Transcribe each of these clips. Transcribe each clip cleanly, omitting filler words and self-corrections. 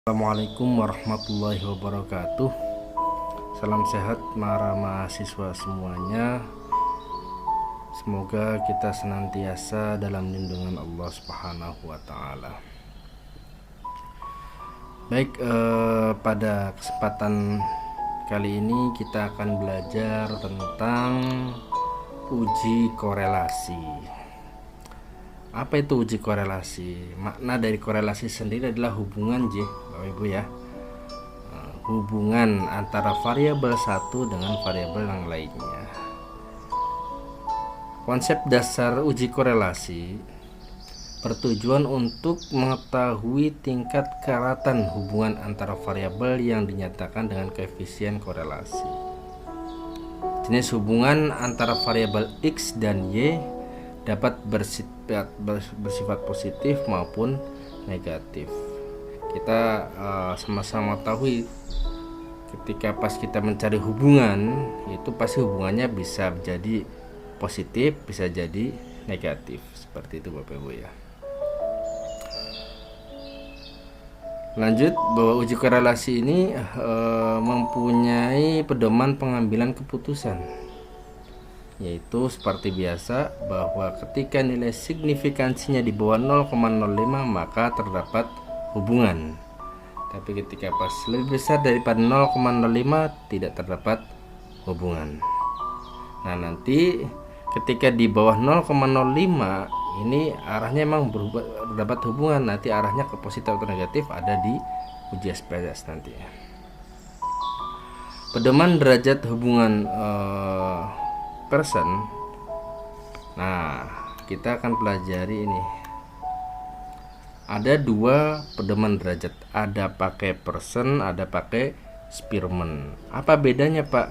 Assalamualaikum warahmatullahi wabarakatuh. Salam sehat para mahasiswa semuanya. Semoga kita senantiasa dalam lindungan Allah Subhanahu wa taala. Baik, pada kesempatan kali ini kita akan belajar tentang uji korelasi. Apa itu uji korelasi? Makna dari korelasi sendiri adalah hubungan Bapak Ibu ya. Hubungan antara variabel satu dengan variabel yang lainnya. Konsep dasar uji korelasi bertujuan untuk mengetahui tingkat keeratan hubungan antara variabel yang dinyatakan dengan koefisien korelasi. Jenis hubungan antara variabel X dan Y dapat bersifat positif maupun negatif. Kita sama-sama tahu ketika pas kita mencari hubungan itu pasti hubungannya bisa jadi positif, bisa jadi negatif, seperti itu Bapak Ibu ya. Lanjut, bahwa uji korelasi ini mempunyai pedoman pengambilan keputusan, yaitu seperti biasa bahwa ketika nilai signifikansinya di bawah 0,05 maka terdapat hubungan. Tapi ketika pas lebih besar daripada 0,05 tidak terdapat hubungan. Nah, nanti ketika di bawah 0,05 ini arahnya memang terdapat hubungan, nanti arahnya ke positif atau negatif ada di uji SPSS nanti. Pedoman derajat hubungan person. Nah, kita akan pelajari ini. Ada dua pedoman derajat, ada pakai person, ada pakai Spearman. Apa bedanya, Pak?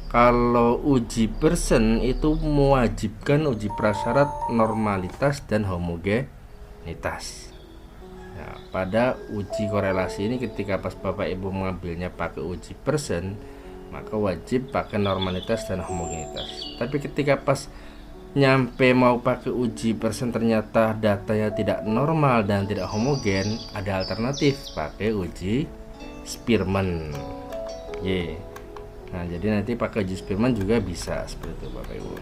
Kalau uji person itu mewajibkan uji prasyarat normalitas dan homogenitas. Nah, pada uji korelasi ini ketika pas Bapak Ibu mengambilnya pakai uji person, maka wajib pakai normalitas dan homogenitas. Tapi ketika pas nyampe mau pakai uji person ternyata datanya tidak normal dan tidak homogen, ada alternatif pakai uji Spearman. Nah, jadi nanti pakai uji Spearman juga bisa seperti itu Bapak Ibu.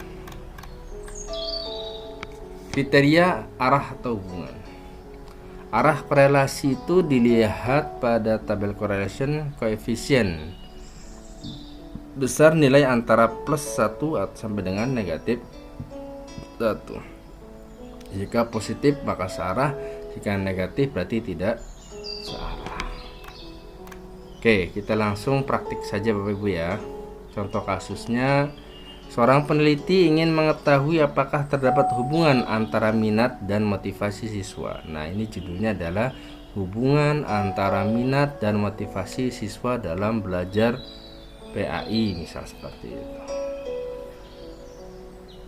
Kriteria arah atau hubungan. Arah korelasi itu dilihat pada tabel correlation coefficient. Besar nilai antara plus 1 sampai dengan negatif 1. Jika positif maka searah, jika negatif berarti tidak searah. Oke, kita langsung praktik saja Bapak Ibu ya. Contoh kasusnya, seorang peneliti ingin mengetahui apakah terdapat hubungan antara minat dan motivasi siswa. Nah, ini judulnya adalah hubungan antara minat dan motivasi siswa dalam belajar PAI, misal seperti itu.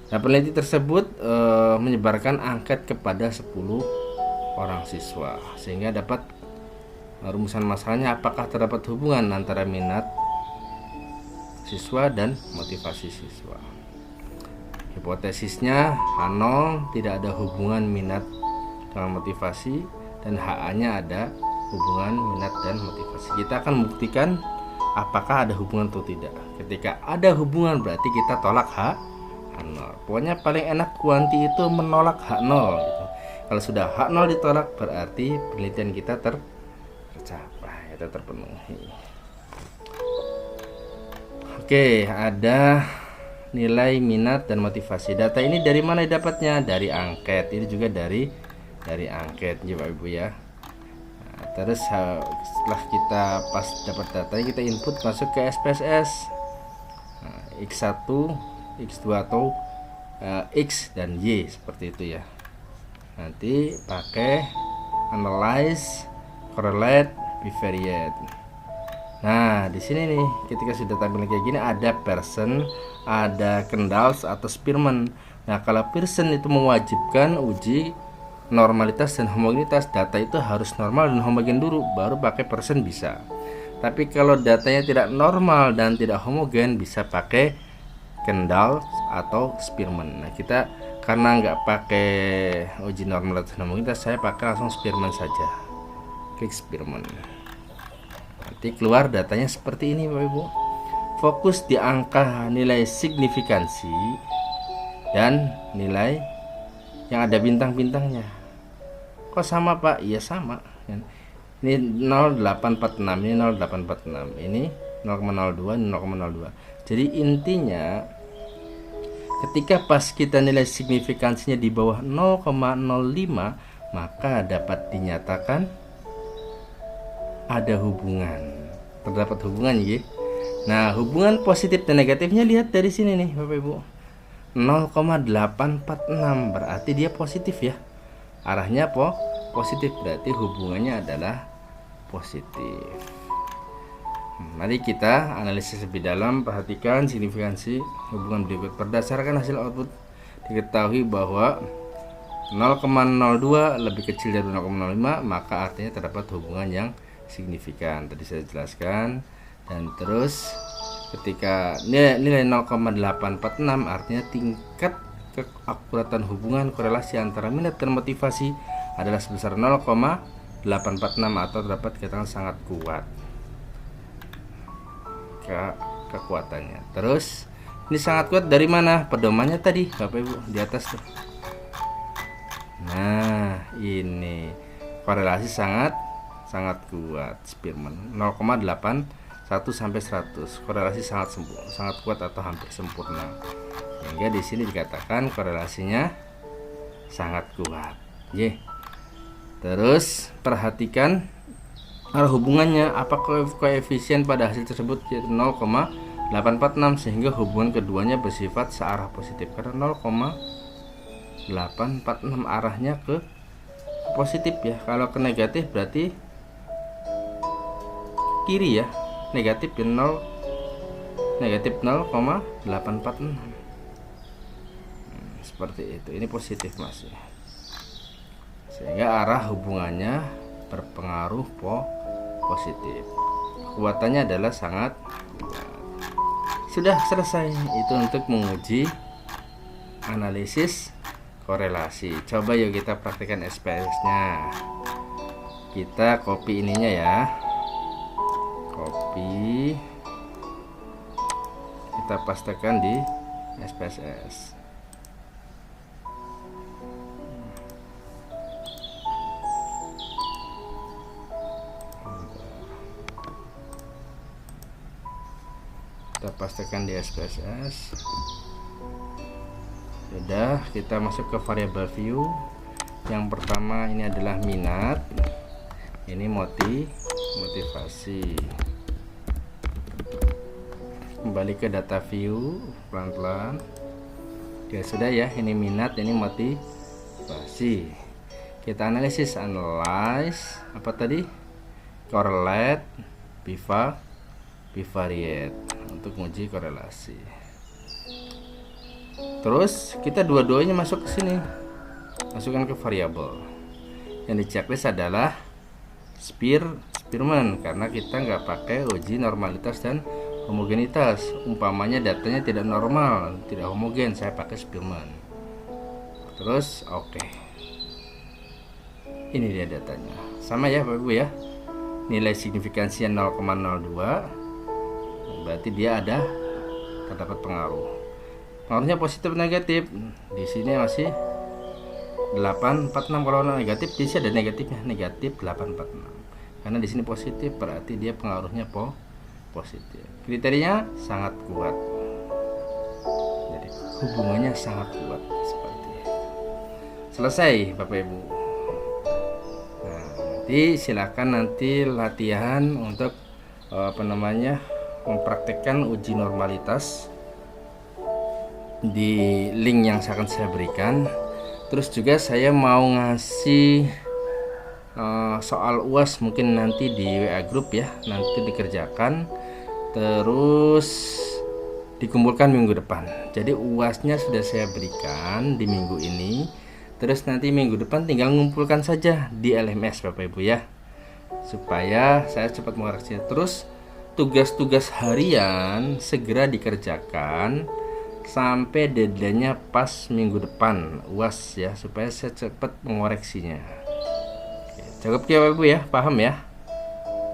Nah, peneliti tersebut menyebarkan angket kepada 10 orang siswa sehingga dapat rumusan masalahnya apakah terdapat hubungan antara minat siswa dan motivasi siswa. Hipotesisnya H0 tidak ada hubungan minat dengan motivasi dan HA-nya ada hubungan minat dan motivasi. Kita akan membuktikan apakah ada hubungan atau tidak. Ketika ada hubungan berarti kita tolak H0. Pokoknya paling enak kuanti itu menolak H0 gitu. Kalau sudah H0 ditolak berarti penelitian kita tercapai atau terpenuhi. Oke, ada nilai minat dan motivasi. Data ini dari mana dapatnya? Dari angket. Ini juga dari angket ya Bapak Ibu ya. Terus setelah kita pas dapat data kita input masuk ke SPSS. Nah, X1, X2 atau X dan Y seperti itu ya. Nanti pakai analyze, correlate, bivariate. Nah, di sini nih ketika sudah tampil kayak gini ada Pearson, ada Kendall atau Spearman. Nah, kalau Pearson itu mewajibkan uji normalitas dan homogenitas, data itu harus normal dan homogen dulu baru pakai Pearson bisa. Tapi kalau datanya tidak normal dan tidak homogen bisa pakai Kendall atau Spearman. Nah, kita karena nggak pakai uji normalitas dan homogenitas, saya pakai langsung Spearman saja. Klik Spearman. Berarti keluar datanya seperti ini Bapak Ibu. Fokus di angka nilai signifikansi dan nilai yang ada bintang-bintangnya. Kok sama Pak? Iya sama. Ini 0,846, ini 0,846, ini 0,02, ini 0,02. Jadi intinya ketika pas kita nilai signifikansinya di bawah 0,05, maka dapat dinyatakan ada hubungan. Terdapat hubungan ya. Nah, hubungan positif dan negatifnya lihat dari sini nih Bapak Ibu. 0,846 berarti dia positif ya. Arahnya positif, berarti hubungannya adalah positif. Mari kita analisis lebih dalam. Perhatikan signifikansi hubungan berikut. Berdasarkan hasil output diketahui bahwa 0,02 lebih kecil dari 0,05, maka artinya terdapat hubungan yang signifikan. Tadi saya jelaskan. Dan terus ketika nilai 0,846 artinya tingkat keakuratan hubungan korelasi antara minat dan motivasi adalah sebesar 0,846 atau dapat dikatakan sangat kuat kekuatannya. Terus ini sangat kuat dari mana? Pedomannya tadi Bapak Ibu di atas tuh. Nah, ini korelasi sangat kuat Spearman 0,81 sampai 100. Korelasi sangat kuat atau hampir sempurna. Sehingga di sini dikatakan korelasinya sangat kuat. Terus perhatikan arah hubungannya, apakah koefisien pada hasil tersebut yaitu 0,846 sehingga hubungan keduanya bersifat searah positif. Karena 0,846 arahnya ke positif ya. Kalau ke negatif berarti kiri ya, negatif 0,846. Seperti itu. Ini positif masih. Sehingga arah hubungannya berpengaruh positif. Kekuatannya adalah sangat kuat. Sudah selesai. Itu untuk menguji analisis korelasi. Coba yuk kita praktikkan SPSS-nya. Kita copy ininya ya. Copy. Kita pastekan di SPSS. Kita pastikan di SPSS. Sudah, kita masuk ke variabel view. Yang pertama ini adalah minat, ini motivasi. Kembali ke data view pelan-pelan. Ya sudah ya, ini minat, ini motivasi. Kita analisis, analyze apa tadi? Correlate, bivariate untuk menguji korelasi. Terus kita dua-duanya masuk ke sini, masukkan ke variabel. Yang di checklist adalah Spearman karena kita nggak pakai uji normalitas dan homogenitas. Umpamanya datanya tidak normal, tidak homogen, saya pakai Spearman. Terus oke. Ini dia datanya. Sama ya Bapak Ibu ya. Nilai signifikansinya 0,02. Berarti dia terdapat pengaruh. Pengaruhnya positif negatif. Di sini masih 846. Kalau negatif di sini ada negatifnya, negatif 846. Karena di sini positif berarti dia pengaruhnya positif. Kriterianya sangat kuat. Jadi hubungannya sangat kuat seperti itu. Selesai Bapak Ibu. Nah, nanti silakan latihan untuk mempraktekkan uji normalitas di link yang akan saya berikan. Terus juga saya mau ngasih soal UAS mungkin nanti di WA group ya, nanti dikerjakan terus dikumpulkan minggu depan. Jadi UASnya sudah saya berikan di minggu ini, terus nanti minggu depan tinggal mengumpulkan saja di LMS Bapak Ibu ya, supaya saya cepat mengoreksinya. Terus tugas-tugas harian segera dikerjakan sampai deadline-nya pas minggu depan UAS ya, supaya saya cepat mengoreksinya. Oke, cukup ya Bapak Ibu ya, paham ya?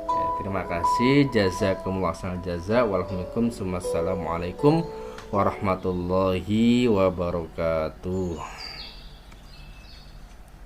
Oke, Terima kasih, jazakumullah khairal jaza. Wassalamualaikum warahmatullahi wabarakatuh.